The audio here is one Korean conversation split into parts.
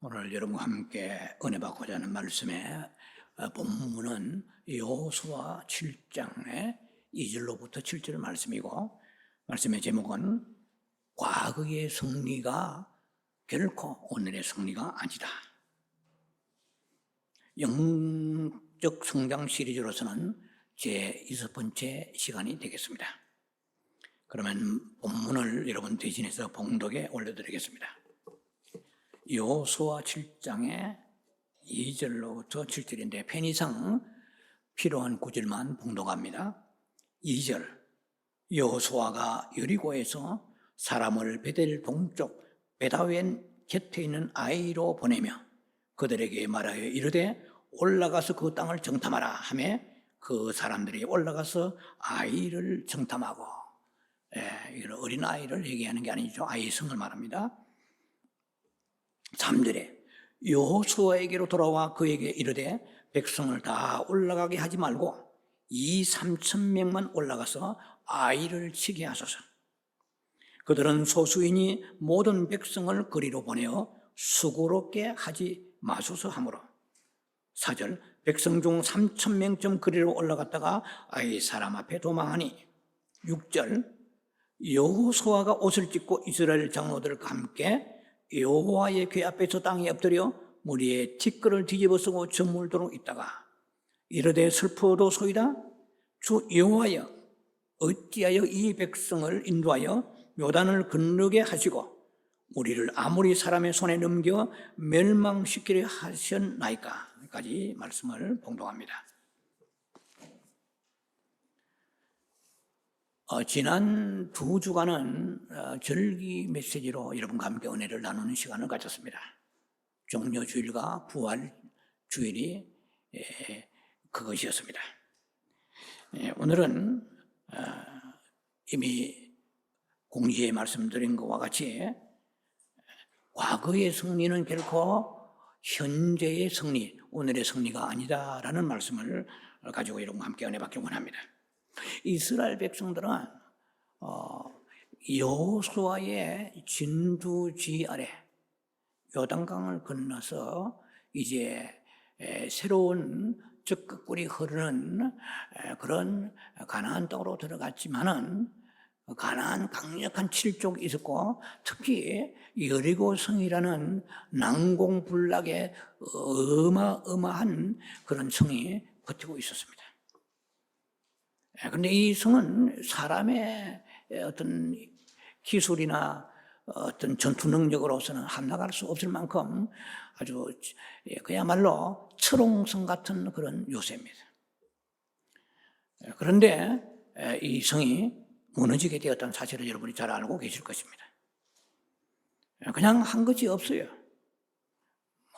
오늘 여러분과 함께 은혜 받고자 하는 말씀의 본문은 여호수아 7장의 2절로부터 7절 말씀이고, 말씀의 제목은 과거의 승리가 결코 오늘의 승리가 아니다. 영적 성장 시리즈로서는 제 6번째 시간이 되겠습니다. 그러면 본문을 여러분 대신해서 봉독에 올려드리겠습니다. 여호수아 7장의 2절로부터 7절인데 편의상 필요한 구절만 봉독합니다. 2절, 여호수아가 여리고에서 사람을 베델 동쪽 베다웬 곁에 있는 아이로 보내며 그들에게 말하여 이르되 올라가서 그 땅을 정탐하라 하며 그 사람들이 올라가서 아이를 정탐하고, 이건 어린 아이를 얘기하는 게 아니죠. 아이의 성을 말합니다. 3절에 여호수아에게로 돌아와 그에게 이르되 백성을 다 올라가게 하지 말고 2,3,000명만 올라가서 아이를 치게 하소서. 그들은 소수이니 모든 백성을 그리로 보내어 수고롭게 하지 마소서 하므로. 4절, 백성 중 3,000명쯤 그리로 올라갔다가 아이 사람 앞에 도망하니. 6절, 여호수아가 옷을 찢고 이스라엘 장로들과 함께 여호와의 궤 앞에서 땅에 엎드려 머리에 티끌을 뒤집어 쓰고 저물도록 있다가 이르되 슬퍼도소이다. 주 여호와여, 어찌하여 이 백성을 인도하여 요단을 건너게 하시고 우리를 아무리 사람의 손에 넘겨 멸망시키려 하셨나이까? 까지 말씀을 봉독합니다. 지난 2주간은 절기 메시지로 여러분과 함께 은혜를 나누는 시간을 가졌습니다. 종려주일과 부활주일이 그것이었습니다. 오늘은 이미 공지에 말씀드린 것과 같이 과거의 승리는 결코 현재의 승리, 오늘의 승리가 아니다라는 말씀을 가지고 여러분과 함께 은혜 받기 원합니다. 이스라엘 백성들은 여호수아의 진두지 아래 요단강을 건너서 이제 새로운 적극꿀이 흐르는 그런 가나안 땅으로 들어갔지만은 가나안 강력한 칠족이 있었고, 특히 여리고 성이라는 난공불락의 어마어마한 그런 성이 버티고 있었습니다. 그런데 이 성은 사람의 어떤 기술이나 어떤 전투 능력으로서는 함락할 수 없을 만큼 아주 그야말로 철옹성 같은 그런 요새입니다. 그런데 이 성이 무너지게 되었다는 사실을 여러분이 잘 알고 계실 것입니다. 그냥 한 것이 없어요.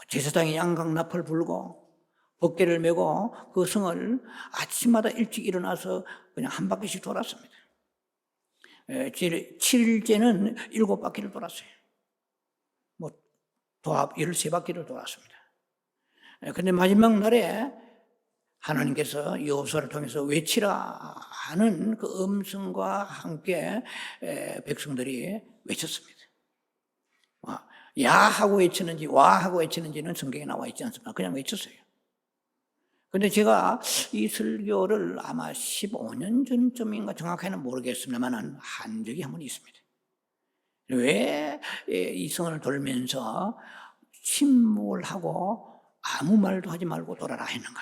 제사장이 양강나팔 불고 법궤를 메고 그 성을 아침마다 일찍 일어나서 그냥 한 바퀴씩 돌았습니다. 7일째는 7바퀴를 돌았어요. 도합 13바퀴를 돌았습니다. 그런데 마지막 날에 하나님께서 여호수아를 통해서 외치라 하는 그 음성과 함께 백성들이 외쳤습니다. 야 하고 외치는지 와 하고 외치는지는 성경에 나와 있지 않습니다. 그냥 외쳤어요. 근데 제가 이 설교를 아마 15년 전쯤인가 정확하게는 모르겠습니다만 한 적이 한 번 있습니다. 왜 이 성을 돌면서 침묵을 하고 아무 말도 하지 말고 돌아라 했는가?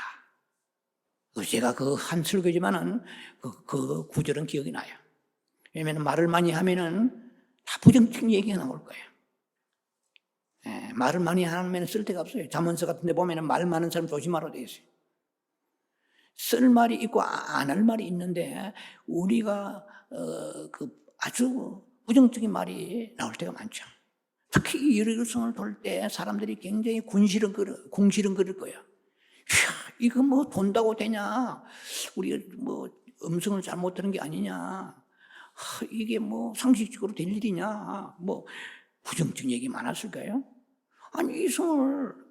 제가 그 한 설교지만은 그 구절은 기억이 나요. 왜냐하면 말을 많이 하면은 다 부정적인 얘기가 나올 거예요. 말을 많이 하면 쓸 데가 없어요. 잠언서 같은 데 보면은 말 많은 사람 조심하라고 되어 있어요. 쓸 말이 있고 안 할 말이 있는데 우리가 아주 부정적인 말이 나올 때가 많죠. 특히 이 여리고성을 돌 때 사람들이 굉장히 궁시렁거릴 거예요. 이거 뭐 돈다고 되냐? 우리가 뭐 음성을 잘못 들은 게 아니냐? 이게 뭐 상식적으로 될 일이냐? 뭐 부정적인 얘기 많았을까요? 아니 이 성을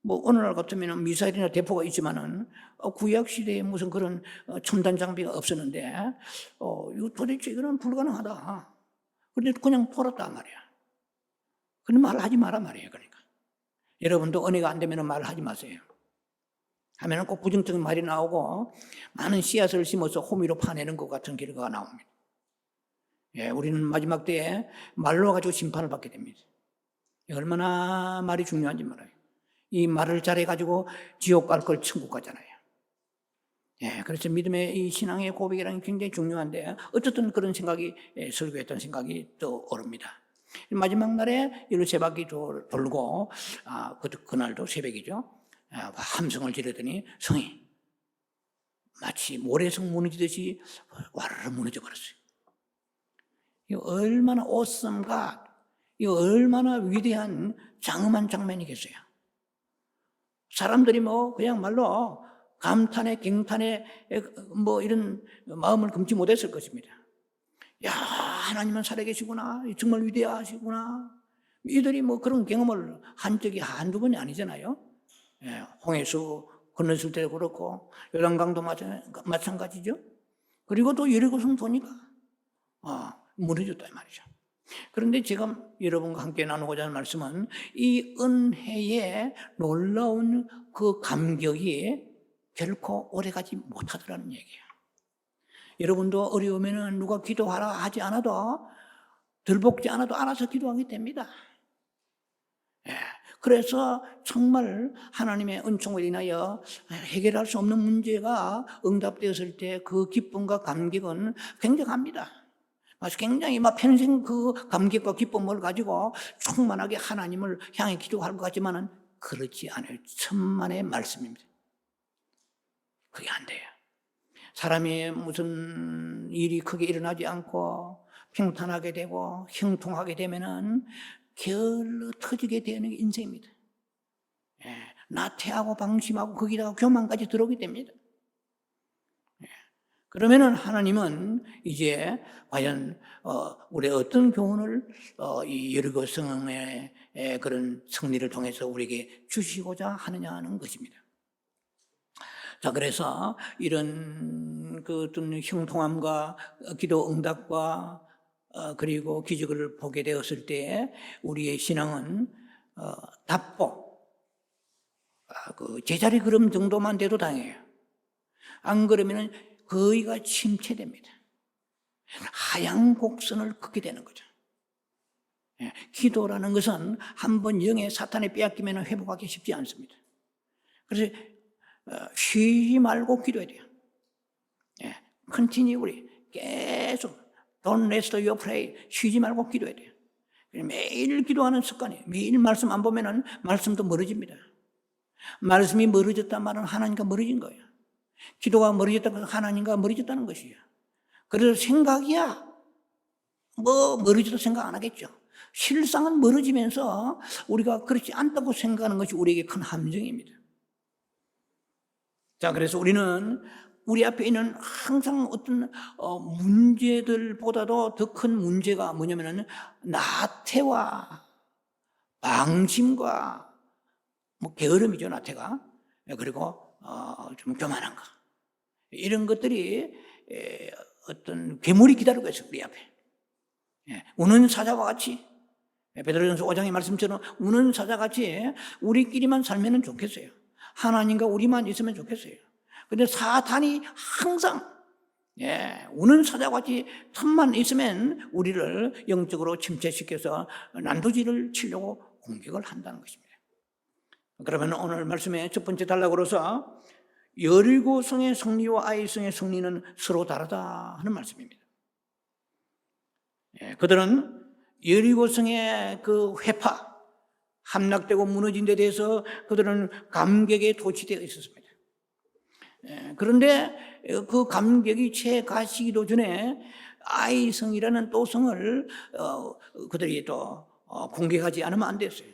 뭐 어느 날 같으면 미사일이나 대포가 있지만은 구약 시대에 무슨 그런 첨단 장비가 없었는데 이거 도대체 이거는 불가능하다. 그런데 그냥 돌았단 말이야. 그런 말 하지 마라 말이에요. 그러니까 여러분도 은혜가 안 되면 말하지 마세요. 하면은 꼭 부정적인 말이 나오고 많은 씨앗을 심어서 호미로 파내는 것 같은 결과가 나옵니다. 예, 우리는 마지막 때에 말로 가지고 심판을 받게 됩니다. 얼마나 말이 중요한지 몰라요. 이 말을 잘해가지고 지옥 갈 걸 천국 가잖아요. 예, 그래서 믿음의 이 신앙의 고백이라는 게 굉장히 중요한데 어쨌든 그런 생각이 설교했던 생각이 떠오릅니다. 마지막 날에 이를 세 바퀴 돌고 그날도 새벽이죠. 함성을 지르더니 성이 마치 모래성 무너지듯이 와르르 무너져 버렸어요. 이 얼마나 awesome God, 이 얼마나 위대한 장엄한 장면이겠어요. 사람들이 그냥 말로 감탄에 경탄에 이런 마음을 금치 못했을 것입니다. 야, 하나님은 살아계시구나, 정말 위대하시구나. 이들이 그런 경험을 한 적이 한두 번이 아니잖아요. 예, 홍해수 건넜을 때도 그렇고 요단강도 마찬가지죠. 그리고 또 여리고성 도니까 무너졌다 이 말이죠. 그런데 제가 여러분과 함께 나누고자 하는 말씀은 이 은혜의 놀라운 그 감격이 결코 오래가지 못하더라는 얘기예요. 여러분도 어려우면 누가 기도하라 하지 않아도 들볶지 않아도 알아서 기도하게 됩니다. 예, 그래서 정말 하나님의 은총을 인하여 해결할 수 없는 문제가 응답되었을 때 그 기쁨과 감격은 굉장합니다. 굉장히 평생 그 감격과 기쁨을 가지고 충만하게 하나님을 향해 기도할 것 같지만은 그렇지 않아요. 천만의 말씀입니다. 그게 안 돼요. 사람이 무슨 일이 크게 일어나지 않고 평탄하게 되고 형통하게 되면은 게을러 터지게 되는 게 인생입니다. 예, 나태하고 방심하고 거기다가 교만까지 들어오게 됩니다. 예, 그러면은 하나님은 이제 과연 우리 어떤 교훈을 이 여리고 성의 그런 승리를 통해서 우리에게 주시고자 하느냐는 것입니다. 자, 그래서 이런 그 어떤 형통함과 기도 응답과 그리고 기적을 보게 되었을 때 우리의 신앙은 답보, 그 제자리 걸음 정도만 돼도 다행이에요. 안 그러면은 거의가 침체됩니다. 하얀 곡선을 긋게 되는 거죠. 예, 기도라는 것은 한번 영에 사탄에 빼앗기면 회복하기 쉽지 않습니다. 그래서 쉬지 말고 기도해야 돼요. 예, continually 계속 don't rest your prayer, 쉬지 말고 기도해야 돼요. 매일 기도하는 습관이에요. 매일 말씀 안 보면은 말씀도 멀어집니다. 말씀이 멀어졌단 말은 하나님과 멀어진 거예요. 기도가 멀어졌다는 것은 하나님과 멀어졌다는 것이에요. 그래서 생각이야 멀어져도 생각 안 하겠죠. 실상은 멀어지면서 우리가 그렇지 않다고 생각하는 것이 우리에게 큰 함정입니다. 자, 그래서 우리는 우리 앞에 있는 항상 어떤 문제들보다도 더 큰 문제가 뭐냐면은 나태와 방심과 게으름이죠, 나태가. 그리고 좀 교만한 거. 이런 것들이 어떤 괴물이 기다리고 있어요, 우리 앞에. 우는 사자와 같이, 베드로전서 5장의 말씀처럼 우는 사자같이 우리끼리만 살면 좋겠어요. 하나님과 우리만 있으면 좋겠어요. 근데 사탄이 항상 우는 사자같이 틈만 있으면 우리를 영적으로 침체시켜서 난도질을 치려고 공격을 한다는 것입니다. 그러면 오늘 말씀의 첫 번째 단락으로서 여리고 성의 승리와 아이 성의 승리는 서로 다르다 하는 말씀입니다. 그들은 여리고 성의 그 회파, 함락되고 무너진 데 대해서 그들은 감격에 도취되어 있었습니다. 그런데 그 감격이 채 가시기도 전에 아이성이라는 또 성을 그들이 또 공격하지 않으면 안 됐어요.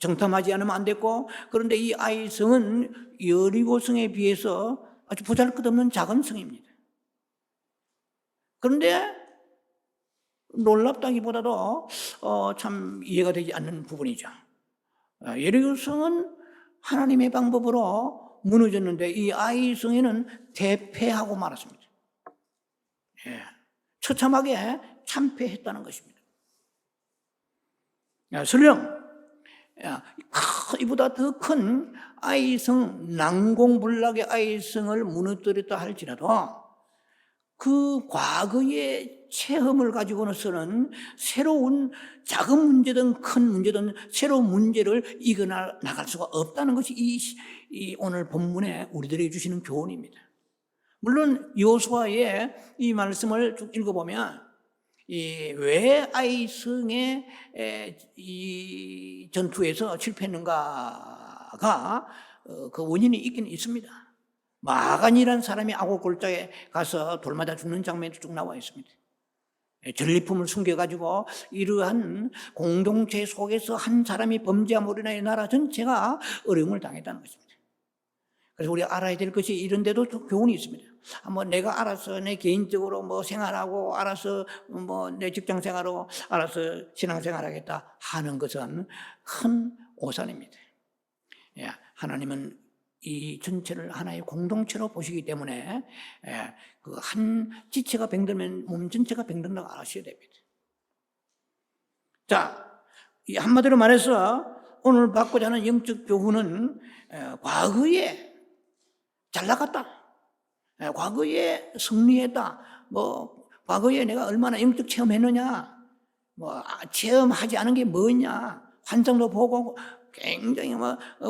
정탐하지 않으면 안 됐고, 그런데 이 아이성은 여리고성에 비해서 아주 보잘것없는 작은 성입니다. 그런데 놀랍다기보다도 참 이해가 되지 않는 부분이죠. 여리고성은 하나님의 방법으로 무너졌는데 이 아이성에는 대패하고 말았습니다. 처참하게 참패했다는 것입니다. 설령 이보다 더 큰 아이성, 난공불락의 아이성을 무너뜨렸다 할지라도 그 과거의 체험을 가지고는 새로운 작은 문제든 큰 문제든 새로운 문제를 이겨나갈 수가 없다는 것이 이 오늘 본문에 우리들에게 주시는 교훈입니다. 물론 여호수아의 이 말씀을 쭉 읽어보면 왜 아이성의 이 전투에서 실패했는가가 그 원인이 있긴 있습니다. 마간이라는 사람이 아고 골짜기에 가서 돌맞아 죽는 장면이 쭉 나와 있습니다. 전리품을 숨겨가지고 이러한 공동체 속에서 한 사람이 범죄함으로 인하여 나라 전체가 어려움을 당했다는 것입니다. 그래서 우리가 알아야 될 것이 이런 데도 교훈이 있습니다. 내가 알아서 내 개인적으로 생활하고 알아서 내 직장 생활하고 알아서 신앙 생활하겠다 하는 것은 큰 오산입니다. 하나님은 이 전체를 하나의 공동체로 보시기 때문에 그 한 지체가 병들면 몸 전체가 병든다고 아셔야 됩니다. 자, 한마디로 말해서 오늘 받고자 하는 영적 교훈은 과거에 잘 나갔다, 과거에 승리했다, 과거에 내가 얼마나 영적 체험했느냐, 체험하지 않은 게 뭐냐, 환상도 보고 굉장히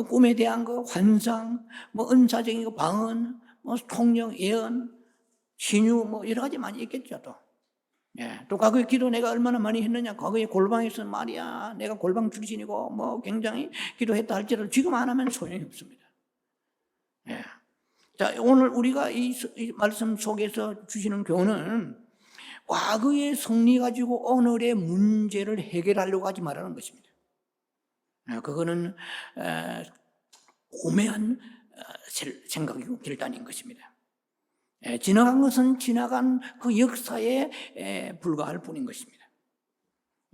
꿈에 대한 거, 환상, 은사적인 거, 방언, 통령, 예언, 신유, 여러 가지 많이 있겠죠, 또. 또 과거에 기도 내가 얼마나 많이 했느냐, 과거에 골방에서 말이야, 내가 골방 출신이고, 굉장히 기도했다 할지라도 지금 안 하면 소용이 없습니다. 자, 오늘 우리가 이 말씀 속에서 주시는 교훈은 과거의 승리 가지고 오늘의 문제를 해결하려고 하지 말라는 것입니다. 그거는 오매한 생각이고 결단인 것입니다. 지나간 것은 지나간 그 역사에 불과할 뿐인 것입니다.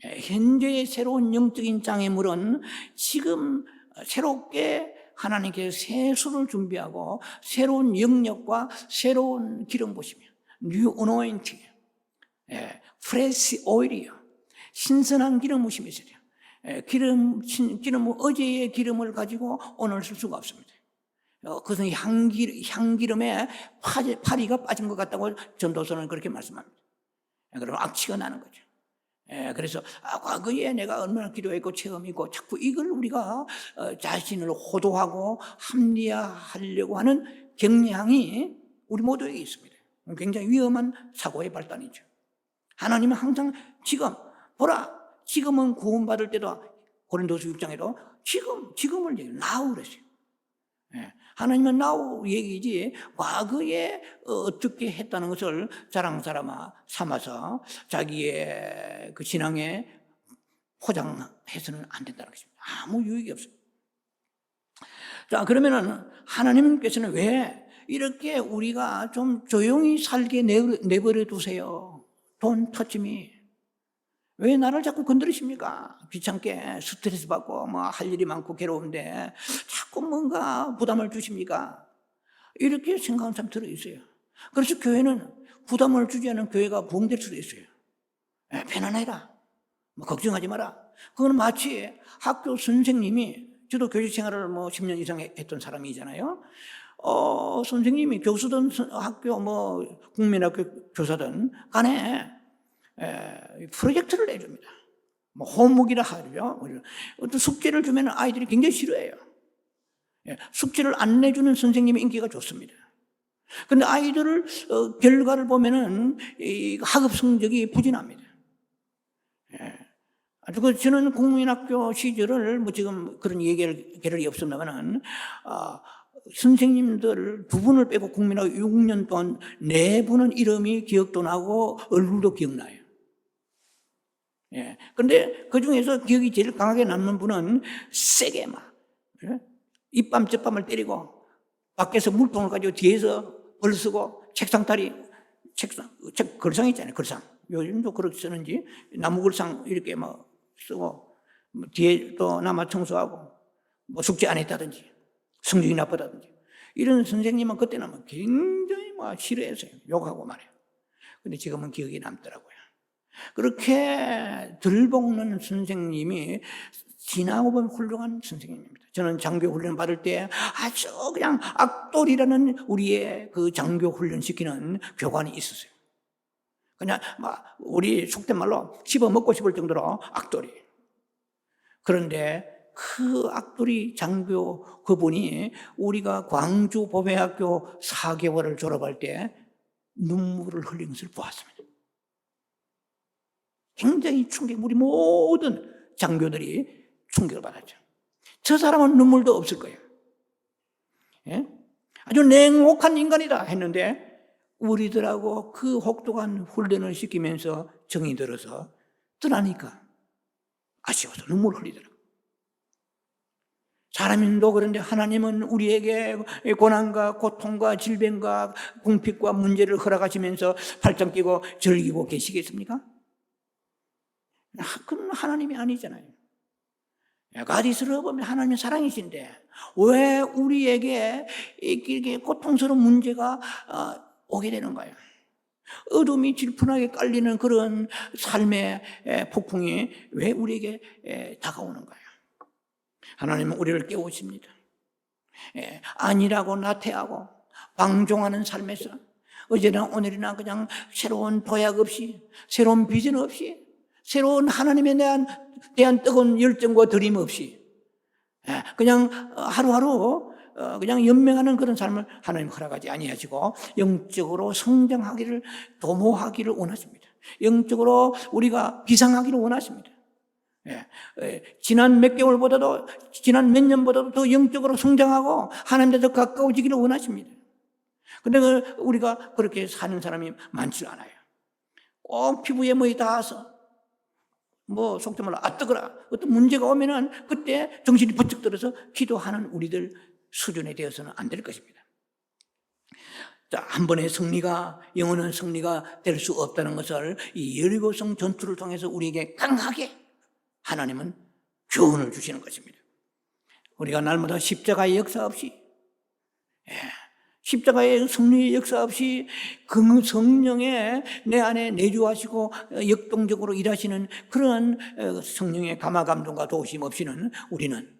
현재의 새로운 영적인 장애물은 지금 새롭게 하나님께서 새 수를 준비하고 새로운 영역과 새로운 기름 부심이요, 뉴 어노인팅, 프레시 오일이요, 신선한 기름 부심이 있어요. 기름 어제의 기름을 가지고 오늘 쓸 수가 없습니다. 그것은 향기름에 파리가 빠진 것 같다고 전도서는 그렇게 말씀합니다. 그러면 악취가 나는 거죠. 그래서 과거에 내가 얼마나 기도했고 체험이고 자꾸 이걸 우리가 자신을 호도하고 합리화하려고 하는 경향이 우리 모두에게 있습니다. 굉장히 위험한 사고의 발단이죠. 하나님은 항상 보라, 지금은 구원받을 때도 고린도서 6장에도 지금을 얘기해요. now 그랬어요. 하나님은 now 얘기지 과거에 어떻게 했다는 것을 자랑 삼아서 자기의 그 신앙에 포장해서는 안 된다는 것입니다. 아무 유익이 없어요. 자, 그러면은 하나님께서는 왜 이렇게 우리가 좀 조용히 살게 내버려 두세요? Don't touch me. 왜 나를 자꾸 건드리십니까? 귀찮게 스트레스 받고 할 일이 많고 괴로운데 자꾸 뭔가 부담을 주십니까? 이렇게 생각하는 사람 들어있어요. 그래서 교회는 부담을 주지 않은 교회가 부흥될 수도 있어요. 편안해라, 걱정하지 마라. 그건 마치 학교 선생님이, 저도 교직 생활을 10년 이상 했던 사람이잖아요. 선생님이 교수든 학교 국민학교 교사든 간에 프로젝트를 내줍니다. 홈워크라 하죠. 어떤 숙제를 주면 아이들이 굉장히 싫어해요. 숙제를 안 내주는 선생님의 인기가 좋습니다. 그런데 아이들을 결과를 보면은 학업 성적이 부진합니다. 저는 국민학교 시절을 지금 그런 얘기할 계력이 없습니다만은 선생님들 2분을 빼고 국민학교 6년 동안 4분은 이름이 기억도 나고 얼굴도 기억나요. 그런데 그 중에서 기억이 제일 강하게 남는 분은 세게 입밤 젖밤을 때리고 밖에서 물통을 가지고 뒤에서 벌 쓰고 걸상 있잖아요. 걸상. 요즘도 그렇게 쓰는지 나무 걸상 이렇게 쓰고 뒤에 또 남아 청소하고 숙제 안 했다든지 성적이 나쁘다든지 이런 선생님은 그때는 굉장히 싫어했어요. 욕하고 말이에요. 근데 지금은 기억이 남더라고요. 그렇게 들볶는 선생님이 지나고 보면 훌륭한 선생님입니다. 저는 장교 훈련 받을 때 아주 그냥 악돌이라는 우리의 그 장교 훈련 시키는 교관이 있었어요. 그냥 막 우리 속된 말로 씹어 먹고 싶을 정도로 악돌이. 그런데 그 악돌이 장교 그분이 우리가 광주 보배학교 4개월을 졸업할 때 눈물을 흘린 것을 보았습니다. 굉장히 충격, 우리 모든 장교들이 충격을 받았죠. 저 사람은 눈물도 없을 거예요. 예? 아주 냉혹한 인간이다 했는데 우리들하고 그 혹독한 훈련을 시키면서 정이 들어서 떠나니까 아쉬워서 눈물 흘리더라고요. 사람도 그런데 하나님은 우리에게 고난과 고통과 질병과 궁핍과 문제를 허락하시면서 팔짱 끼고 즐기고 계시겠습니까? 그건 하나님이 아니잖아요. 가디스를 보면 하나님의 사랑이신데 왜 우리에게 이렇게 고통스러운 문제가 오게 되는 거예요? 어둠이 질펀하게 깔리는 그런 삶의 폭풍이 왜 우리에게 다가오는 거예요? 하나님은 우리를 깨우십니다. 안일하고 나태하고 방종하는 삶에서 어제나 오늘이나 그냥 새로운 도약 없이, 새로운 비전 없이, 새로운 하나님에 대한 뜨거운 열정과 드림 없이 그냥 하루하루 그냥 연명하는 그런 삶을 하나님 허락하지 아니하시고 영적으로 성장하기를, 도모하기를 원하십니다. 영적으로 우리가 비상하기를 원하십니다. 지난 몇 개월보다도, 지난 몇 년보다도 더 영적으로 성장하고 하나님께 더 가까워지기를 원하십니다. 그런데 우리가 그렇게 사는 사람이 많지 않아요. 꼭 피부에 뭐에 닿아서 속된 말로 뜨거라, 어떤 문제가 오면은 그때 정신이 번쩍 들어서 기도하는 우리들 수준에 되어서는 안 될 것입니다. 자, 한 번의 승리가 영원한 승리가 될 수 없다는 것을 이 여리고성 전투를 통해서 우리에게 강하게 하나님은 교훈을 주시는 것입니다. 우리가 날마다 십자가의 역사 없이, 십자가의 승리의 역사 없이 그 성령의 내 안에 내주하시고 역동적으로 일하시는 그런 성령의 감화감동과 도우심 없이는 우리는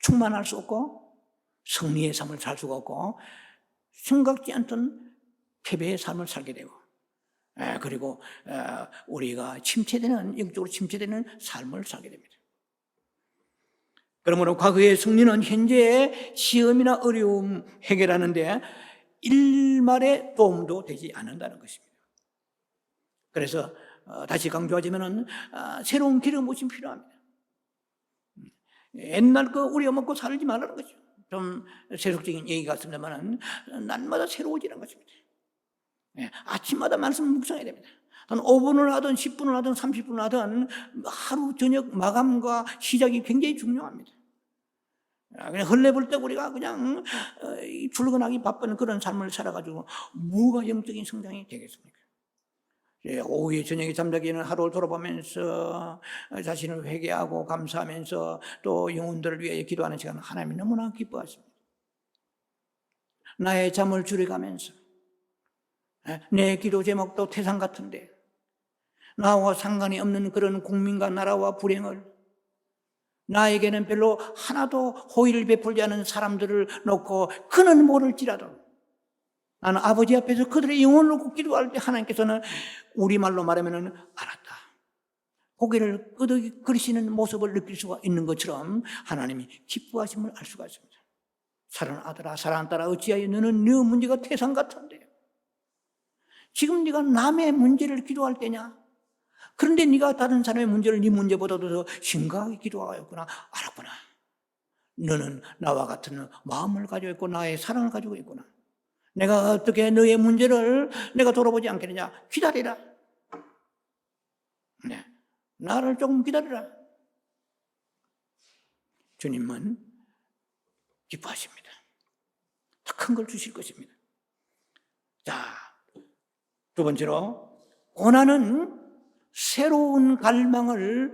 충만할 수 없고 승리의 삶을 살 수가 없고 생각지 않던 패배의 삶을 살게 되고, 그리고 우리가 영적으로 침체되는 삶을 살게 됩니다. 그러므로 과거의 승리는 현재의 시험이나 어려움 해결하는데 일말의 도움도 되지 않는다는 것입니다. 그래서 다시 강조하자면 새로운 기름 부으심이 필요합니다. 옛날 거 우려먹고 살지 말라는 거죠. 좀 세속적인 얘기 같습니다만 날마다 새로워지는 것입니다. 아침마다 말씀 묵상해야 됩니다. 한 5분을 하든 10분을 하든 30분을 하든 하루 저녁 마감과 시작이 굉장히 중요합니다. 그냥 헐레벌 때 우리가 그냥 출근하기 바쁜 그런 삶을 살아가지고 뭐가 영적인 성장이 되겠습니까? 오후에 저녁에 잠자기에는 하루를 돌아보면서 자신을 회개하고 감사하면서 또 영혼들을 위해 기도하는 시간은 하나님이 너무나 기뻐하십니다. 나의 잠을 줄여가면서 내 기도 제목도 태산 같은데 나와 상관이 없는 그런 국민과 나라와 불행을, 나에게는 별로 하나도 호의를 베풀지 않은 사람들을 놓고 그는 모를지라도 나는 아버지 앞에서 그들의 영혼을 놓고 기도할 때 하나님께서는 우리말로 말하면 알았다, 고개를 끄덕이시는 모습을 느낄 수가 있는 것처럼 하나님이 기뻐하심을 알 수가 있습니다. 사랑하는 아들아, 사랑하는 딸아, 어찌하여 너는 네 문제가 태산 같은데 지금 네가 남의 문제를 기도할 때냐? 그런데 네가 다른 사람의 문제를 네 문제보다도 더 심각하게 기도하였구나. 알았구나. 너는 나와 같은 마음을 가지고 있고 나의 사랑을 가지고 있구나. 내가 어떻게 너의 문제를 내가 돌아보지 않겠느냐. 기다리라. 네, 나를 조금 기다리라. 주님은 기뻐하십니다. 더 큰 걸 주실 것입니다. 자, 두 번째로 고난은 새로운 갈망을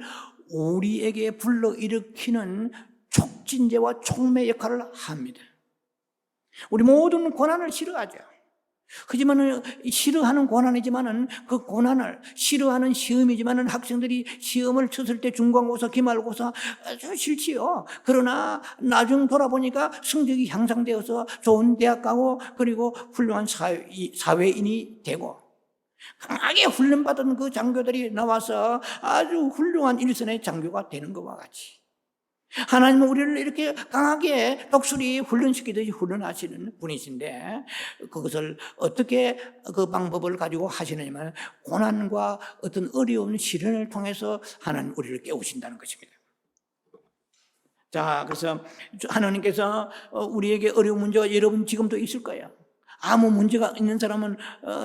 우리에게 불러일으키는 촉진제와 촉매 역할을 합니다. 우리 모두는 고난을 싫어하죠. 하지만은 싫어하는 고난이지만은 그 고난을 싫어하는 시험이지만은 학생들이 시험을 쳤을 때 중간고사, 기말고사 아주 싫지요. 그러나 나중 돌아보니까 성적이 향상되어서 좋은 대학 가고 그리고 훌륭한 사회인이 되고 강하게 훈련받은 그 장교들이 나와서 아주 훌륭한 일선의 장교가 되는 것과 같이 하나님은 우리를 이렇게 강하게 독수리 훈련시키듯이 훈련하시는 분이신데 그것을 어떻게 그 방법을 가지고 하시느냐면 고난과 어떤 어려운 시련을 통해서 하나님 우리를 깨우신다는 것입니다. 자, 그래서 하나님께서 우리에게 어려운 문제가 여러분 지금도 있을 거예요. 아무 문제가 있는 사람은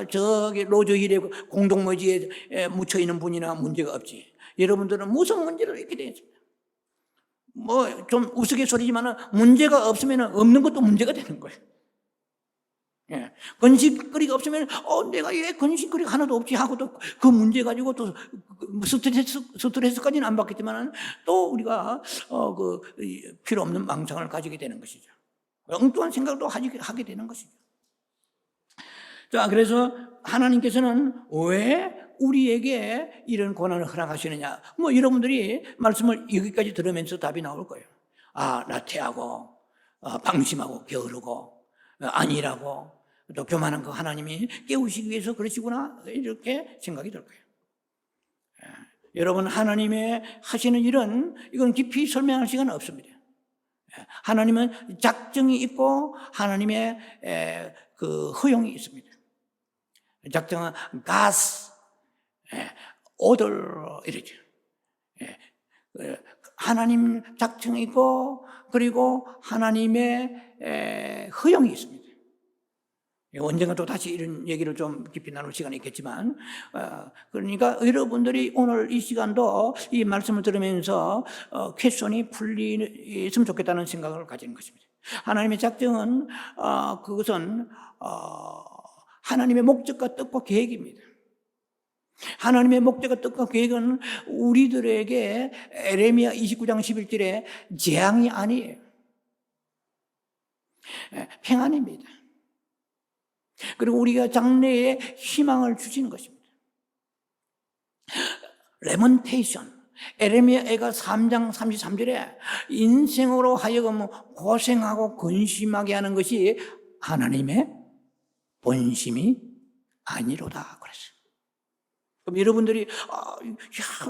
저기 로저힐에 공동묘지에 묻혀 있는 분이나 문제가 없지. 여러분들은 무슨 문제로 있게 되었습니다. 뭐 좀 우스갯소리지만 문제가 없으면 없는 것도 문제가 되는 거예요. 예. 건식거리가 없으면 내가 왜 건식거리가 하나도 없지 하고 또 그 문제 가지고 또 스트레스까지는 안 받겠지만 또 우리가 필요 없는 망상을 가지게 되는 것이죠. 엉뚱한 생각도 하게 되는 것이죠. 자, 그래서 하나님께서는 왜 우리에게 이런 고난을 허락하시느냐? 뭐 여러분들이 말씀을 여기까지 들으면서 답이 나올 거예요. 나태하고 방심하고 게으르고 안일하고 또 교만한 그 하나님이 깨우시기 위해서 그러시구나 이렇게 생각이 들 거예요. 여러분 하나님의 하시는 일은 이건 깊이 설명할 시간은 없습니다. 하나님은 작정이 있고 하나님의 그 허용이 있습니다. 작정은 God's order 이러죠. 하나님 작정이 있고 그리고 하나님의 허용이 있습니다. 언젠가 또 다시 이런 얘기를 좀 깊이 나눌 시간이 있겠지만 그러니까 여러분들이 오늘 이 시간도 이 말씀을 들으면서 퀘스천이 풀리면 좋겠다는 생각을 가지는 것입니다. 하나님의 작정은 그것은 하나님의 목적과 뜻과 계획입니다. 하나님의 목적과 뜻과 계획은 우리들에게 에레미야 29장 11절에 재앙이 아니에요. 평안입니다. 그리고 우리가 장래에 희망을 주시는 것입니다. 레먼테이션, 에레미야가 3장 33절에 인생으로 하여금 고생하고 근심하게 하는 것이 하나님의 본심이 아니로다 그랬어요. 그럼 여러분들이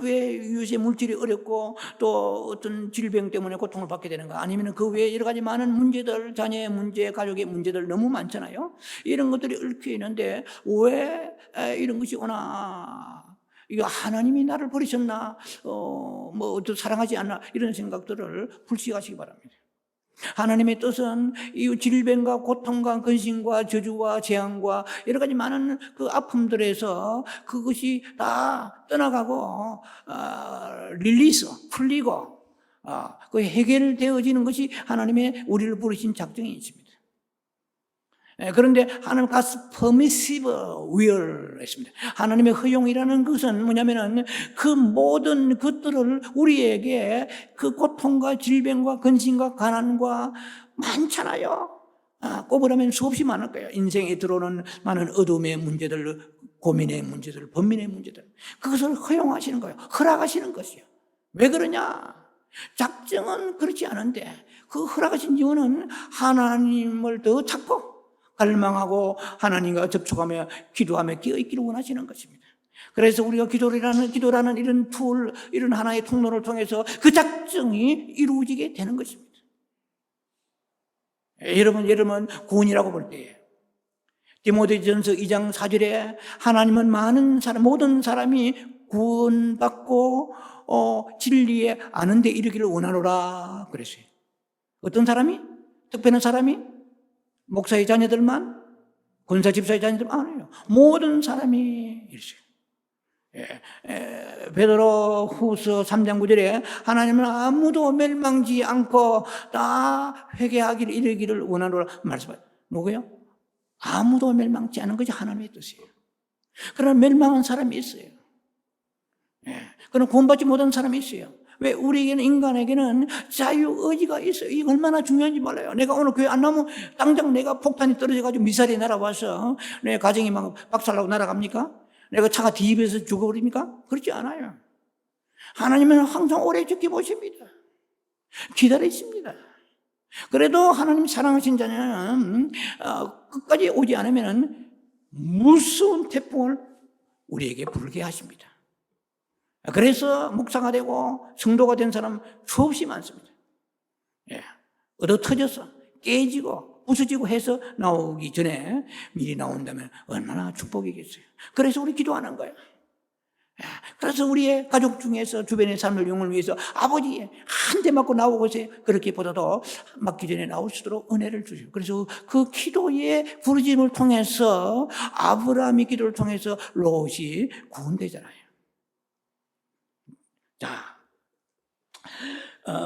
왜 요새 물질이 어렵고 또 어떤 질병 때문에 고통을 받게 되는가? 아니면 그 외에 여러 가지 많은 문제들, 자녀의 문제, 가족의 문제들 너무 많잖아요. 이런 것들이 얽혀 있는데 왜 이런 것이 오나? 이거 하나님이 나를 버리셨나? 또 사랑하지 않나? 이런 생각들을 불식하시기 바랍니다. 하나님의 뜻은 이 질병과 고통과 근심과 저주와 재앙과 여러 가지 많은 그 아픔들에서 그것이 다 떠나가고 릴리스, 풀리고 그 해결되어지는 것이 하나님의 우리를 부르신 작정이 있습니다. 그런데 하나님 God's permissive will 했습니다. 하나님의 허용이라는 것은 뭐냐면은 그 모든 것들을 우리에게 그 고통과 질병과 근심과 가난과 많잖아요. 꼽으라면 수없이 많을 거예요. 인생에 들어오는 많은 어둠의 문제들, 고민의 문제들, 번민의 문제들. 그것을 허용하시는 거예요. 허락하시는 것이요. 왜 그러냐? 작정은 그렇지 않은데 그 허락하신 이유는 하나님을 더 찾고 갈망하고 하나님과 접촉하며 기도하며 끼어있기를 원하시는 것입니다. 그래서 우리가 기도라는 이런 툴, 이런 하나의 통로를 통해서 그 작정이 이루어지게 되는 것입니다. 여러분 구원이라고 볼 때에 디모데전서 2장 4절에 하나님은 모든 사람이 구원받고 진리에 아는 데 이르기를 원하노라 그랬어요. 어떤 사람이? 특별한 사람이? 목사의 자녀들만? 권사 집사의 자녀들만? 아니에요. 모든 사람이 이랬어요. 베드로 후서 3장 9절에 하나님은 아무도 멸망지 않고 다 회개하기를 이르기를 원하노라 말씀하세요. 누구요? 아무도 멸망치 않은 것이 하나님의 뜻이에요. 그러나 멸망한 사람이 있어요. 그럼 구원받지 못한 사람이 있어요. 왜 우리에게는, 인간에게는 자유의지가 있어요. 이게 얼마나 중요한지 몰라요. 내가 오늘 교회 안 나오면 당장 내가 폭탄이 떨어져가지고 미사일이 날아와서 내 가정이 막 박살나고 날아갑니까? 내가 차가 뒤집어서 죽어버립니까? 그렇지 않아요. 하나님은 항상 오래 지켜보십니다. 기다리십니다. 그래도 하나님 사랑하신 자는 끝까지 오지 않으면 무서운 태풍을 우리에게 불게 하십니다. 그래서 목사가 되고 성도가 된 사람 수없이 많습니다. 얻어 터져서 깨지고 부서지고 해서 나오기 전에 미리 나온다면 얼마나 축복이겠어요. 그래서 우리 기도하는 거예요. 그래서 우리의 가족 중에서 주변의 사람들 영혼을 위해서 아버지 한 대 맞고 나오고서 그렇게 보다도 맞기 전에 나올 수 있도록 은혜를 주시고, 그래서 그 기도의 부르짐을 통해서, 아브라함의 기도를 통해서 롯이 구원되잖아요. 자,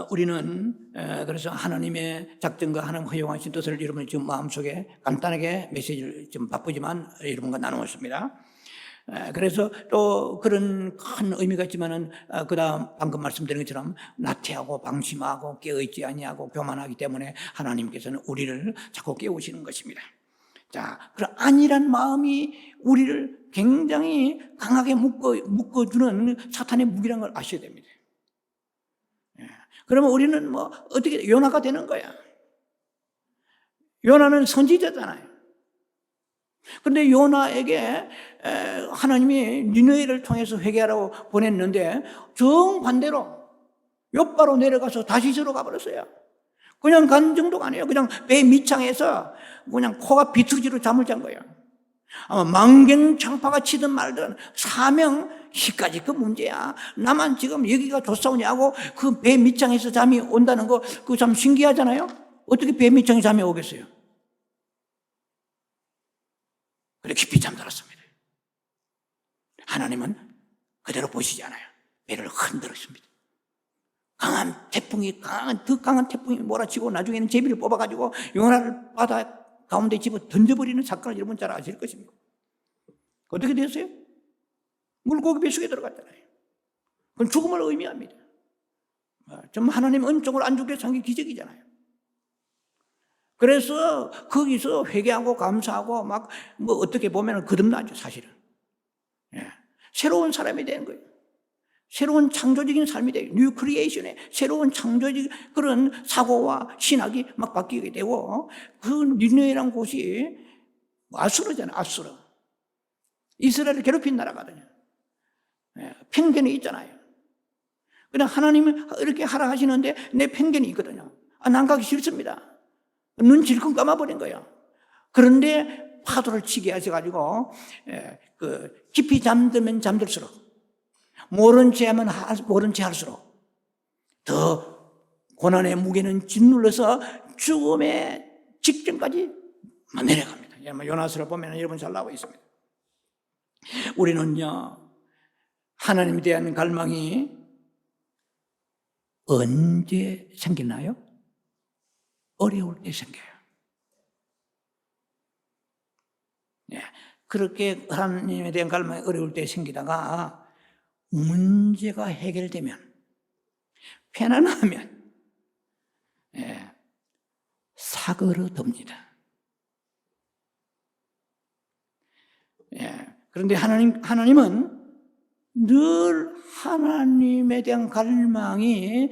우리는 그래서 하나님의 작정과 하나님 허용하신 뜻을 여러분 지금 마음속에 간단하게 메시지를 좀 바쁘지만 여러분과 나누었습니다. 그래서 또 그런 큰 의미가 있지만은 그다음 방금 말씀드린 것처럼 나태하고 방심하고 깨어있지 아니하고 교만하기 때문에 하나님께서는 우리를 자꾸 깨우시는 것입니다. 자, 그런 안일한 마음이 우리를 굉장히 강하게 묶어주는 사탄의 무기라는 걸 아셔야 됩니다. 그러면 우리는 뭐 어떻게 요나가 되는 거야. 요나는 선지자잖아요. 그런데 요나에게 하나님이 니느웨를 통해서 회개하라고 보냈는데 정반대로 욥바로 내려가서 다시스로 가버렸어요. 그냥 간 정도가 아니에요. 그냥 배 밑창에서 그냥 코가 비투지로 잠을 잔 거예요. 아마 망경창파가 치든 말든 사명 희까지 그 문제야. 나만 지금 여기가 좋사오냐고 그 배 밑창에서 잠이 온다는 거 그거 참 신기하잖아요. 어떻게 배 밑창에 잠이 오겠어요? 그래 깊이 잠들었습니다. 하나님은 그대로 보시지 않아요. 배를 흔들었습니다. 더 강한 태풍이 몰아치고 나중에는 제비를 뽑아가지고 요나를 바다 가운데 집어 던져버리는 사건을 여러분 잘 아실 것입니다. 어떻게 됐어요? 물고기 뱃속에 들어갔잖아요. 그건 죽음을 의미합니다. 좀 하나님 은총을 안 주게 산 게 기적이잖아요. 그래서 거기서 회개하고 감사하고 막 뭐 어떻게 보면 거듭나죠, 사실은. 새로운 사람이 되는 거예요. 새로운 창조적인 삶이 돼요. 뉴 크리에이션에 새로운 창조적 그런 사고와 신학이 막 바뀌게 되고, 그 니느웨라는 곳이 아수르잖아요. 아수르. 이스라엘을 괴롭힌 나라거든요. 편견이 있잖아요. 그냥 하나님은 이렇게 하라 하시는데 내 편견이 있거든요. 난 가기 싫습니다. 눈 질끈 감아버린 거예요. 그런데 파도를 치게 하셔가지고 깊이 잠들면 잠들수록, 모른 채 하면 모른 채 할수록 더 고난의 무게는 짓눌러서 죽음의 직전까지 내려갑니다. 요나서를 보면 여러분 잘 나와 있습니다. 우리는요, 하나님에 대한 갈망이 언제 생기나요? 어려울 때 생겨요. 그렇게 하나님에 대한 갈망이 어려울 때 생기다가 문제가 해결되면, 편안하면 사그러듭니다. 그런데 하나님은 늘 하나님에 대한 갈망이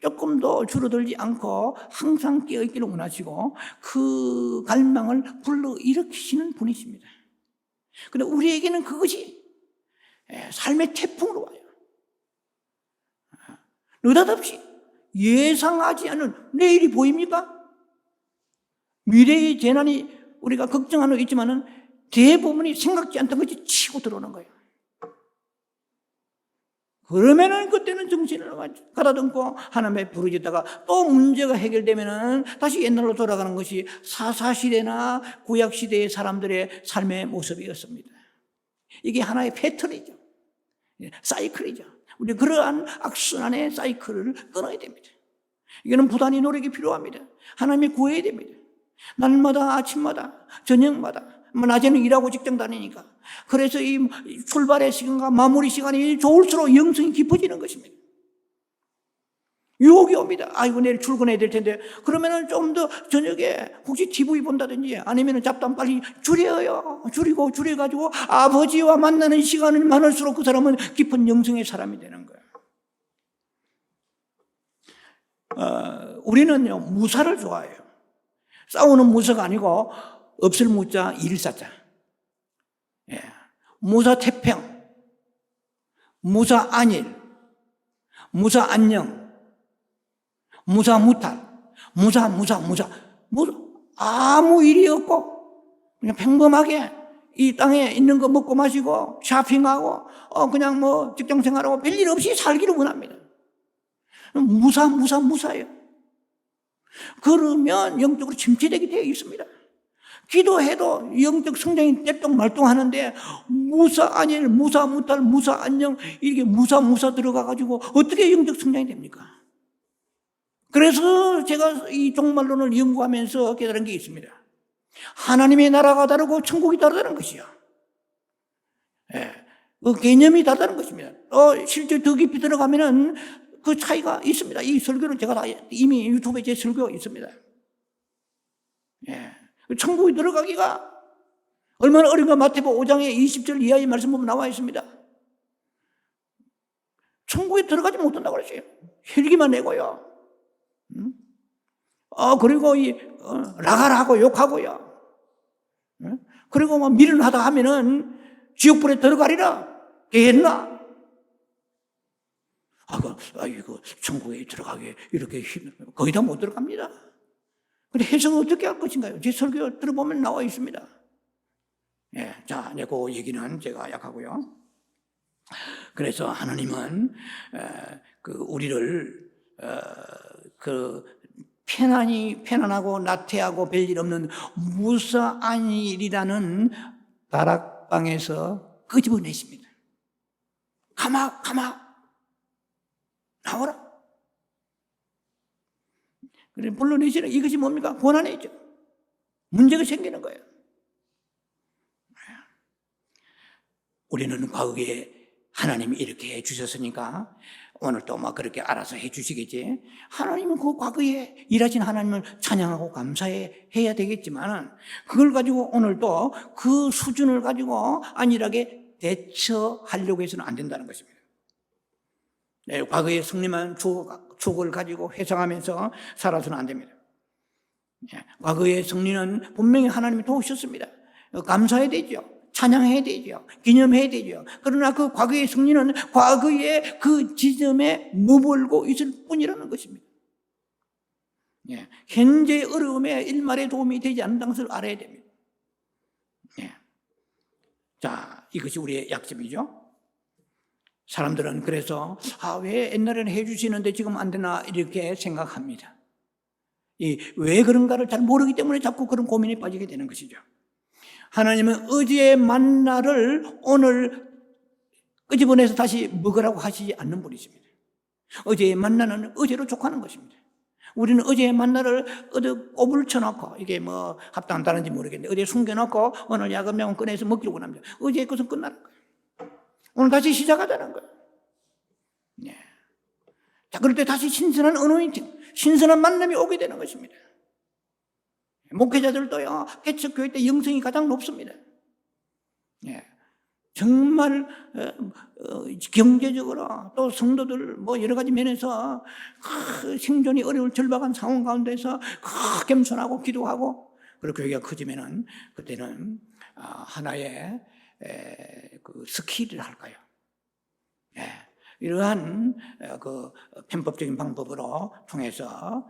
조금도 줄어들지 않고 항상 깨어있기를 원하시고 그 갈망을 불러일으키시는 분이십니다. 그런데 우리에게는 그것이 삶의 태풍으로 와요. 느닷없이 예상하지 않은 내일이 보입니까? 미래의 재난이 우리가 걱정하는 거 있지만은 대부분이 생각지 않던 것이 치고 들어오는 거예요. 그러면은 그때는 정신을 가다듬고 하나님의 부르짖다가 또 문제가 해결되면은 다시 옛날로 돌아가는 것이 사사시대나 구약시대의 사람들의 삶의 모습이었습니다. 이게 하나의 패턴이죠. 사이클이죠. 우리 그러한 악순환의 사이클을 끊어야 됩니다. 이거는 부단히 노력이 필요합니다. 하나님이 구해야 됩니다. 날마다 아침마다 저녁마다 낮에는 일하고 직장 다니니까. 그래서 이 출발의 시간과 마무리 시간이 좋을수록 영성이 깊어지는 것입니다. 유혹이 옵니다. 아이고, 내일 출근해야 될 텐데. 그러면은 좀 더 저녁에 혹시 TV 본다든지 아니면은 잡담 빨리 줄여요. 줄여가지고 아버지와 만나는 시간이 많을수록 그 사람은 깊은 영성의 사람이 되는 거예요. 우리는요, 무사를 좋아해요. 싸우는 무사가 아니고, 없을 무자, 일사자. 예. 무사태평, 무사안일, 무사안녕, 무사무탈, 무사. 아무 일이 없고, 그냥 평범하게 이 땅에 있는 거 먹고 마시고, 쇼핑하고, 그냥 뭐 직장 생활하고 별일 없이 살기를 원합니다. 무사예요. 그러면 영적으로 침체되게 되어 있습니다. 기도해도 영적 성장이 떼똥말똥하는데 무사안일, 무사무탈, 무사안녕 이렇게 무사 들어가가지고 어떻게 영적 성장이 됩니까? 그래서 제가 이 종말론을 연구하면서 깨달은 게 있습니다. 하나님의 나라가 다르고 천국이 다르다는 것이요. 예, 그 개념이 다르다는 것입니다. 실제 더 깊이 들어가면은 그 차이가 있습니다. 이 설교는 제가 다 이미 유튜브에 제 설교 있습니다. 예. 천국에 들어가기가 얼마나 어린가 마태복음 5장의 20절 이하의 말씀 보면 나와 있습니다. 천국에 들어가지 못한다고 그랬어요. 혈기만 내고요. 그리고 라가라고 욕하고요. 그리고 뭐 미련하다 하면은 지옥불에 들어가리라. 개했나? 이거 천국에 들어가게 이렇게 거의 다 못 들어갑니다. 근데 해석은 어떻게 할 것인가요? 제 설교 들어보면 나와 있습니다. 예, 자, 그 얘기는 제가 약하고요. 그래서 하나님은 우리를 편안하고 나태하고 별일 없는 무사안일이라는 다락방에서 끄집어내십니다. 가마 나오라. 그래 불러내시는 이것이 뭡니까? 고난이죠. 문제가 생기는 거예요. 우리는 과거에 하나님이 이렇게 해주셨으니까 오늘 또 막 그렇게 알아서 해주시겠지. 하나님은 그 과거에 일하신 하나님을 찬양하고 감사해야 되겠지만 그걸 가지고 오늘 또 그 수준을 가지고 안일하게 대처하려고 해서는 안 된다는 것입니다. 네, 과거의 승리만 추억을 가지고 회상하면서 살아서는 안 됩니다. 과거의 승리는 분명히 하나님이 도우셨습니다. 감사해야 되죠. 찬양해야 되죠. 기념해야 되죠. 그러나 그 과거의 승리는 과거의 그 지점에 머물고 있을 뿐이라는 것입니다. 현재의 어려움에 일말의 도움이 되지 않는다는 것을 알아야 됩니다. 자, 이것이 우리의 약점이죠. 사람들은 그래서 왜 옛날에는 해주시는데 지금 안 되나 이렇게 생각합니다. 왜 그런가를 잘 모르기 때문에 자꾸 그런 고민에 빠지게 되는 것이죠. 하나님은 어제의 만나를 오늘 끄집어내서 다시 먹으라고 하시지 않는 분이십니다. 어제의 만나는 어제로 족하는 것입니다. 우리는 어제의 만나를 어디 꼽을 쳐놓고 이게 뭐 합당한다는지 모르겠는데 어제 숨겨놓고 오늘 야금야금 꺼내서 먹기로 원합니다. 어제의 것은 끝나는 거예요. 오늘 다시 시작하자는 거예요. 네. 자, 그럴 때 다시 신선한 어노인팅, 신선한 만남이 오게 되는 것입니다. 목회자들도요, 개척교회 때 영성이 가장 높습니다. 네. 정말 경제적으로 또 성도들 뭐 여러 가지 면에서 생존이 어려울 절박한 상황 가운데서 겸손하고 기도하고 그리고 교회가 커지면은 그때는 하나의 그 스킬을 할까요? 이러한 그 편법적인 방법으로 통해서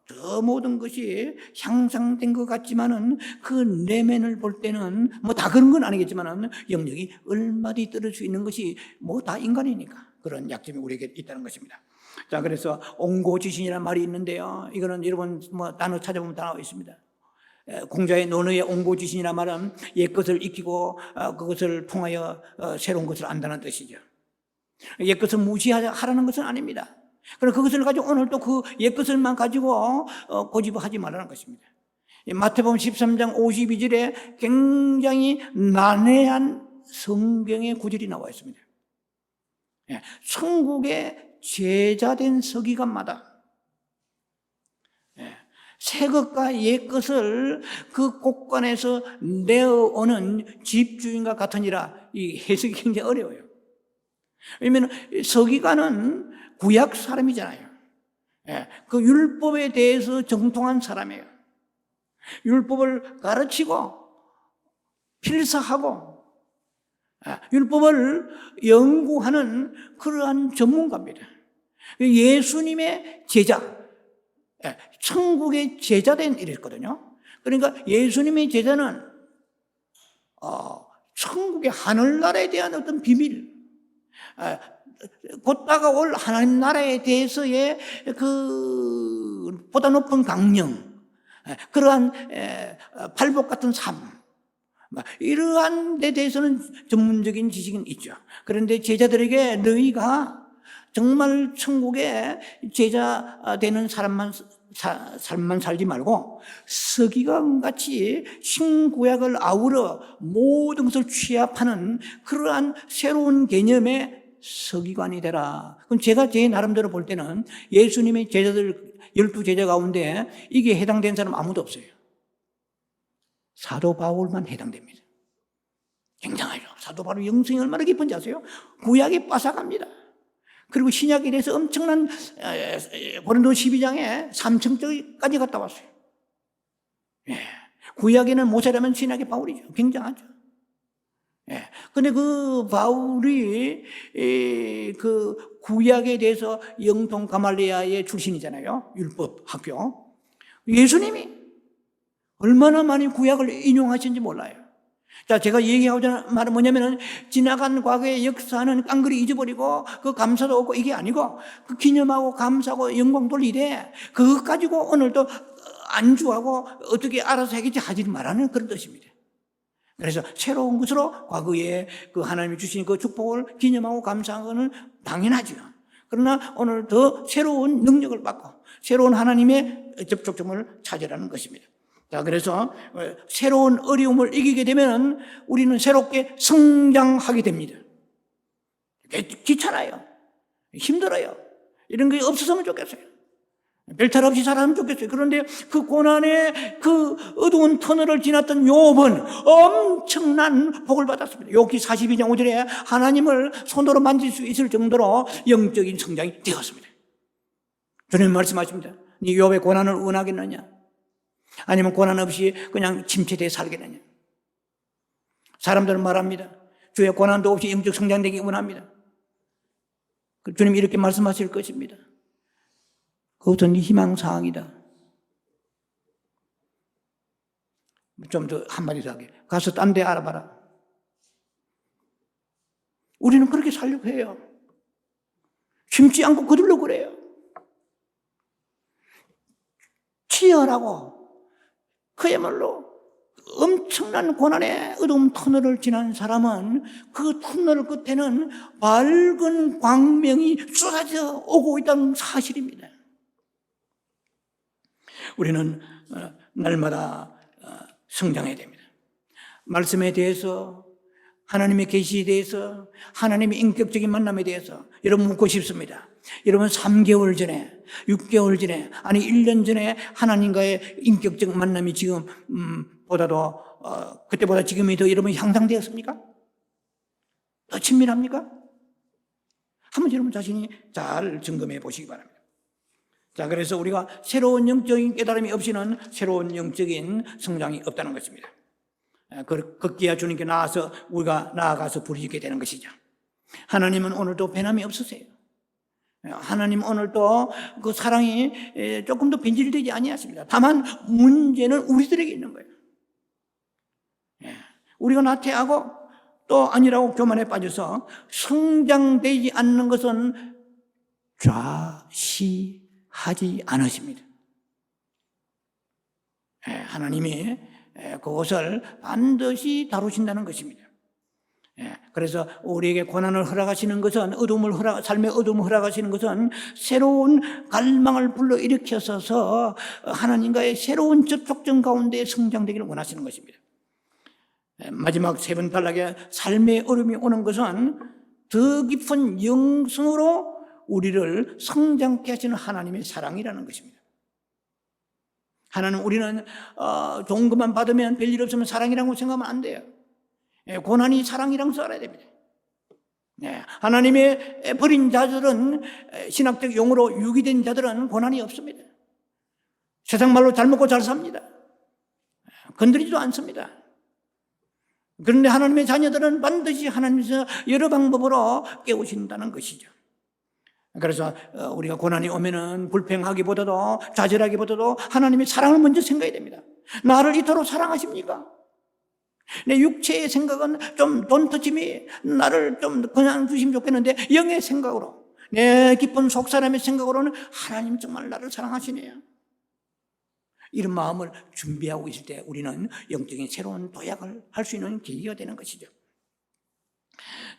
더 모든 것이 향상된 것 같지만은 그 내면을 볼 때는 뭐 다 그런 건 아니겠지만은 영역이 얼마든지 떨어질 수 있는 것이 뭐 다 인간이니까 그런 약점이 우리에게 있다는 것입니다. 자, 그래서 옹고지신이라는 말이 있는데요. 이거는 여러분 뭐 단어 찾아보면 다 나와 있습니다. 공자의 논어의 옹고지신이라는 말은 옛것을 익히고 그것을 통하여 새로운 것을 안다는 뜻이죠. 옛것을 무시하라는 것은 아닙니다. 그래서 그것을 가지고 오늘 또 그 옛것을만 가지고 고집하지 말라는 것입니다. 마태복음 13장 52절에 굉장히 난해한 성경의 구절이 나와 있습니다. 천국의 제자된 서기관마다 새 것과 옛 것을 그 곳간에서 내어오는 집주인과 같으니라. 이 해석이 굉장히 어려워요. 왜냐하면 서기관은 구약 사람이잖아요. 그 율법에 대해서 정통한 사람이에요. 율법을 가르치고 필사하고 율법을 연구하는 그러한 전문가입니다. 예수님의 제자, 천국의 제자된 이랬거든요. 그러니까 예수님의 제자는 천국의 하늘나라에 대한 어떤 비밀, 곧 다가올 하나님 나라에 대해서의 그 보다 높은 강령, 그러한 팔복 같은 삶, 이러한 데 대해서는 전문적인 지식은 있죠. 그런데 제자들에게 너희가 정말 천국의 제자 되는 삶만 살지 말고 서기관같이 신구약을 아우러 모든 것을 취합하는 그러한 새로운 개념의 서기관이 되라. 그럼 제가 제 나름대로 볼 때는 예수님의 제자들 12제자 가운데 이게 해당된 사람 아무도 없어요. 사도 바울만 해당됩니다. 굉장하죠. 사도 바울 영성이 얼마나 깊은지 아세요? 구약이 빠삭합니다. 그리고 신약에 대해서 엄청난 고린도 12장에 3층까지 갔다 왔어요. 구약에는 모세라면 신약의 바울이죠. 굉장하죠. 근데 그 바울이 그 구약에 대해서 영통 가말리아의 출신이잖아요. 율법 학교. 예수님이 얼마나 많이 구약을 인용하신지 몰라요. 자, 제가 얘기하고자 말은 뭐냐면은 지나간 과거의 역사는 깡그리 잊어버리고 그 감사도 없고 이게 아니고 그 기념하고 감사하고 영광 돌리되 그것 가지고 오늘도 안주하고 어떻게 알아서 하겠지 하지 말라는 그런 뜻입니다. 그래서 새로운 것으로 과거에 그 하나님이 주신 그 축복을 기념하고 감사하는 것은 당연하죠. 그러나 오늘 더 새로운 능력을 받고 새로운 하나님의 접촉점을 찾으라는 것입니다. 자, 그래서 새로운 어려움을 이기게 되면 우리는 새롭게 성장하게 됩니다. 귀찮아요. 힘들어요. 이런 게 없었으면 좋겠어요. 별탈 없이 살았으면 좋겠어요. 그런데 그 고난의 그 어두운 터널을 지났던 욥은 엄청난 복을 받았습니다. 욥기 42장 5절에 하나님을 손으로 만질 수 있을 정도로 영적인 성장이 되었습니다. 주님 말씀하십니다. 네 욥의 고난을 원하겠느냐? 아니면 고난 없이 그냥 침체되어 살겠느냐? 사람들은 말합니다. 주의 고난도 없이 영적 성장되기 원합니다. 주님 이렇게 말씀하실 것입니다. 그것은 네 희망사항이다. 좀 더 한마디 더 하게. 가서 딴 데 알아봐라. 우리는 그렇게 살려고 해요. 심지 않고 거들러 그래요. 치열하고 그야말로 엄청난 고난의 어두운 터널을 지난 사람은 그 터널 끝에는 밝은 광명이 쏟아져 오고 있다는 사실입니다. 우리는 날마다 성장해야 됩니다. 말씀에 대해서, 하나님의 계시에 대해서, 하나님의 인격적인 만남에 대해서 여러분 묻고 싶습니다. 여러분 3개월 전에, 6개월 전에, 아니 1년 전에 하나님과의 인격적 만남이 지금 보다도 그때보다 지금이 더 여러분 향상되었습니까? 더 친밀합니까? 한번 여러분 자신이 잘 점검해 보시기 바랍니다. 자, 그래서 우리가 새로운 영적인 깨달음이 없이는 새로운 영적인 성장이 없다는 것입니다. 급기야 주님께 나와서 우리가 나아가서 부르짖게 되는 것이죠. 하나님은 오늘도 변함이 없으세요. 하나님 오늘도 그 사랑이 조금도 변질되지 아니하십니다. 다만 문제는 우리들에게 있는 거예요. 우리가 나태하고 또 아니라고 교만에 빠져서 성장되지 않는 것은 좌시하지 않으십니다. 하나님이 그것을 반드시 다루신다는 것입니다. 그래서 우리에게 고난을 허락하시는 것은 삶의 어둠을 허락하시는 것은 새로운 갈망을 불러일으켜서 하나님과의 새로운 접촉점 가운데 성장되기를 원하시는 것입니다. 마지막 세 번 단락에 삶의 어려움이 오는 것은 더 깊은 영성으로 우리를 성장케 하시는 하나님의 사랑이라는 것입니다. 하나님, 우리는 좋은 것만 받으면 별일 없으면 사랑이라고 생각하면 안 돼요. 고난이 사랑이라고 알아야 됩니다. 하나님의 버린 자들은, 신학적 용어로 유기된 자들은 고난이 없습니다. 세상 말로 잘 먹고 잘 삽니다. 건드리지도 않습니다. 그런데 하나님의 자녀들은 반드시 하나님께서 여러 방법으로 깨우신다는 것이죠. 그래서 우리가 고난이 오면은 불평하기보다도, 좌절하기보다도 하나님의 사랑을 먼저 생각해야 됩니다. 나를 이토록 사랑하십니까? 내 육체의 생각은 좀 don't touch me, 나를 좀 그냥 주시면 좋겠는데, 영의 생각으로, 내 깊은 속사람의 생각으로는 하나님 정말 나를 사랑하시네요. 이런 마음을 준비하고 있을 때 우리는 영적인 새로운 도약을 할 수 있는 계기가 되는 것이죠.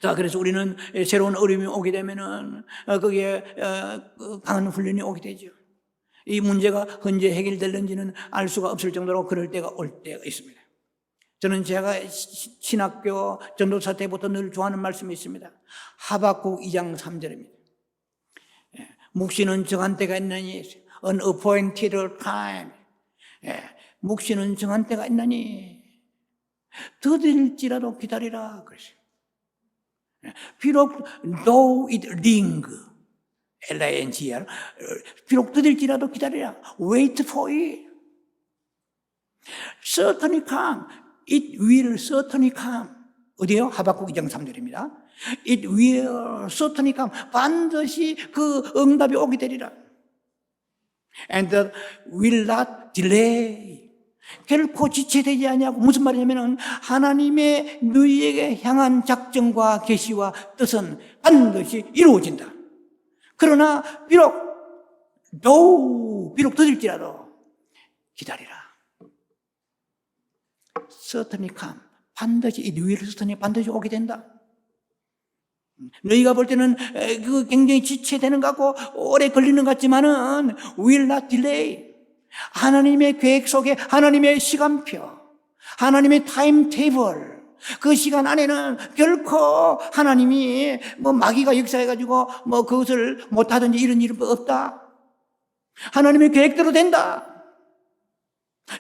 자, 그래서 우리는 새로운 어려움이 오게 되면은 거기에 강한 훈련이 오게 되죠. 이 문제가 언제 해결될는지는 알 수가 없을 정도로 그럴 때가 올 때가 있습니다. 저는 제가 신학교 전도사 때부터 늘 좋아하는 말씀이 있습니다. 하박국 2장 3절입니다. 묵시는 정한 때가 있나니, an appointed time. 묵시는 정한 때가 있나니 더딜지라도 기다리라 그랬어요. 비록 though it ring, L-I-N-G-R, 비록 더딜지라도 기다리라. Wait for it. Certainly come. It will certainly come. 어디요? 하박국 2장 3절입니다. It will certainly come. 반드시 그 응답이 오게 되리라. And that will not delay. 결코 지체되지 아니하고, 무슨 말이냐면은 하나님의 너희에게 향한 작정과 계시와 뜻은 반드시 이루어진다. 그러나 비록 더딜지라도 기다리라. certainly come. 반드시 이 will certainly 반드시 오게 된다. 너희가 볼 때는 그 굉장히 지체되는 것 같고 오래 걸리는 것 같지만은 will not delay. 하나님의 계획 속에 하나님의 시간표, 하나님의 타임테이블, 그 시간 안에는 결코 하나님이 뭐 마귀가 역사해가지고 뭐 그것을 못하든지 이런 일은 없다. 하나님의 계획대로 된다.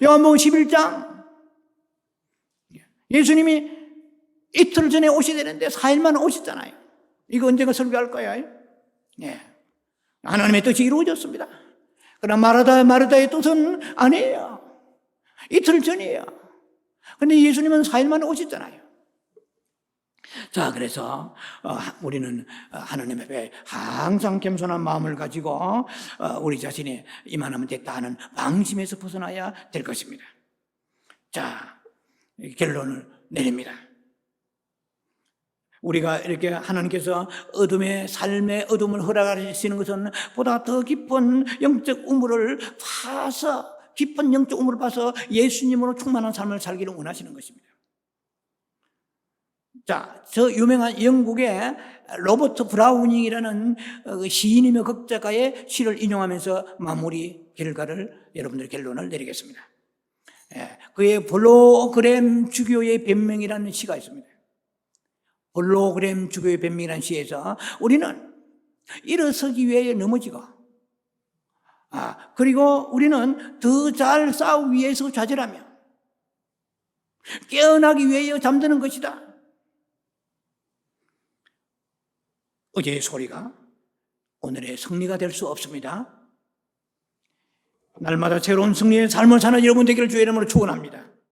요한복음 11장, 예수님이 이틀 전에 오셔야 되는데 4일만 오셨잖아요. 이거 언젠가 설교할 거야. 하나님의 뜻이 이루어졌습니다. 그러나 마르다의 뜻은 아니에요. 이틀 전이에요. 그런데 예수님은 4일만에 오셨잖아요. 자, 그래서 우리는 하나님 앞에 항상 겸손한 마음을 가지고 우리 자신이 이만하면 됐다 하는 방심에서 벗어나야 될 것입니다. 자, 결론을 내립니다. 우리가 이렇게 하나님께서 어둠의 삶의 어둠을 허락하시는 것은 보다 더 깊은 영적 우물을 파서, 깊은 영적 우물을 파서 예수님으로 충만한 삶을 살기를 원하시는 것입니다. 자, 저 유명한 영국의 로버트 브라우닝이라는 시인이며 극작가의 시를 인용하면서 마무리 결론을 내리겠습니다. 그의 홀로그램 주교의 변명이라는 시가 있습니다. 홀로그램 주교의 변명이라는 시에서 우리는 일어서기 위해 넘어지고, 그리고 우리는 더 잘 싸우기 위해서 좌절하며 깨어나기 위해 잠드는 것이다. 어제의 소리가 오늘의 승리가 될 수 없습니다. 날마다 새로운 승리의 삶을 사는 여러분 되기를 주의 이름으로 축원합니다.